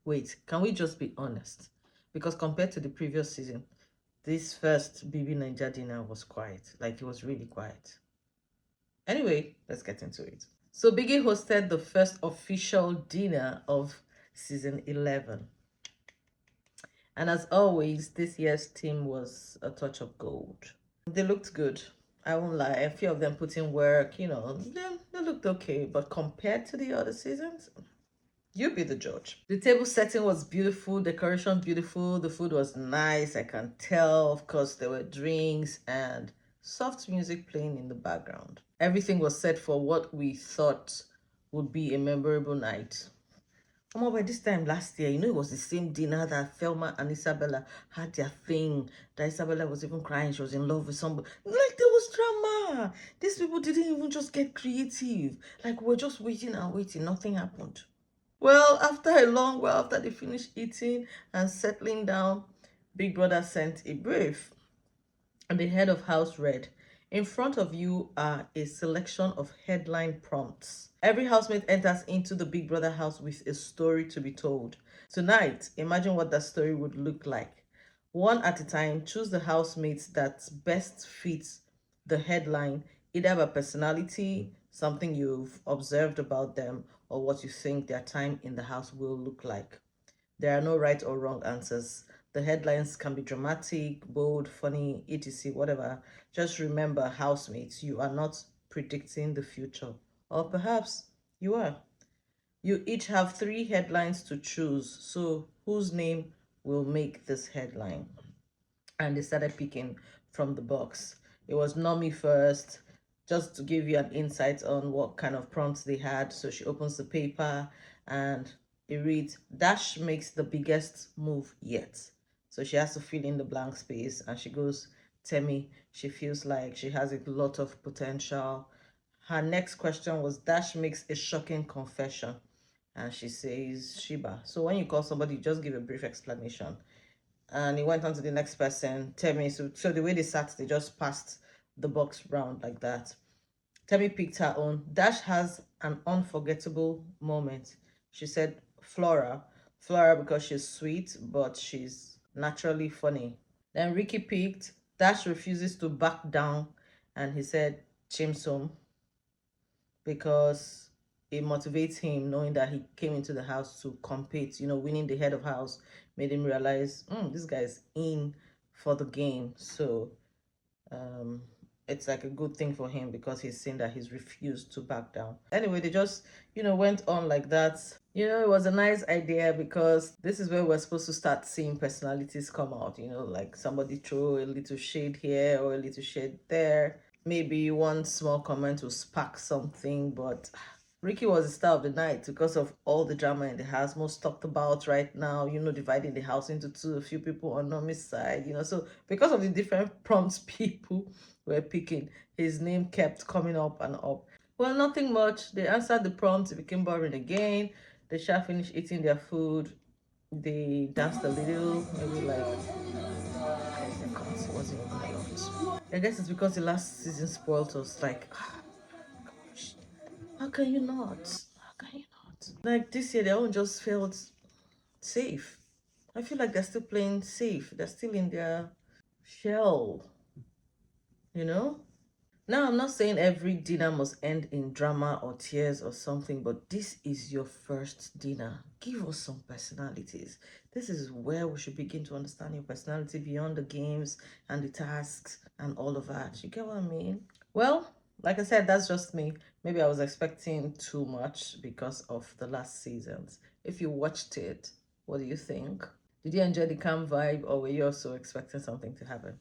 Wait, can we just be honest? Because compared to the previous season, this first BBNAIJA dinner was quiet. Like, it was really quiet. Anyway, let's get into it. So Biggie hosted the first official dinner of season 11. And as always, this year's team was a touch of gold. They looked good. I won't lie. A few of them put in work, they looked okay. But compared to the other seasons, you be the judge. The table setting was beautiful, decoration beautiful, the food was nice, I can tell. Of course, there were drinks and soft music playing in the background. Everything was set for what we thought would be a memorable night. By this time last year, it was the same dinner that Thelma and Isabella had their thing. That Isabella was even crying. She was in love with somebody. Like, there was drama. These people didn't even just get creative. Like, we're just waiting and waiting. Nothing happened. Well, after a long while, after they finished eating and settling down, Big Brother sent a brief. And the head of house read, "In front of you are a selection of headline prompts. Every housemate enters into the Big Brother house with a story to be told. Tonight, imagine what that story would look like. One at a time, choose the housemates that best fits the headline, either by personality, something you've observed about them, or what you think their time in the house will look like. There are no right or wrong answers. The headlines can be dramatic, bold, funny, etc., whatever. Just remember, housemates, you are not predicting the future. Or perhaps you are. You each have 3 headlines to choose. So whose name will make this headline?" And they started picking from the box. It was Nomi first, just to give you an insight on what kind of prompts they had. So she opens the paper and it reads, "Dash makes the biggest move yet." So she has to fill in the blank space and she goes, "Temi, she feels like she has a lot of potential." Her next question was, "Dash makes a shocking confession." And she says, "Shiba." So when you call somebody, you just give a brief explanation. And he went on to the next person, Temi. So the way they sat, they just passed the box round like that. Temi picked her own. Dash has an unforgettable moment. She said, Flora. Flora because she's sweet, but she's naturally funny. Then Ricky picked, Dash refuses to back down, and he said, Chimsum, because it motivates him knowing that he came into the house to compete. Winning the head of house made him realize, this guy's in for the game. So it's like a good thing for him because he's seen that he's refused to back down. Anyway, they just, went on like that. It was a nice idea because this is where we're supposed to start seeing personalities come out, like somebody throw a little shade here or a little shade there. Maybe one small comment will spark something, but Ricky was the star of the night because of all the drama in the house. Most talked about right now, dividing the house into two, a few people on Nomi's side, so because of the different prompts people were picking, his name kept coming up and up. Well, nothing much. They answered the prompts, it became boring again. The chef finished eating their food. They danced a little, maybe like 5 seconds. It wasn't even a lot. I guess it's because the last season spoiled us. Like, gosh, how can you not? How can you not? Like this year, they all just felt safe. I feel like they're still playing safe. They're still in their shell, you know? Now, I'm not saying every dinner must end in drama or tears or something, but this is your first dinner. Give us some personalities. This is where we should begin to understand your personality beyond the games and the tasks and all of that. You get what I mean? Well, like I said, that's just me. Maybe I was expecting too much because of the last seasons. If you watched it, what do you think? Did you enjoy the calm vibe or were you also expecting something to happen?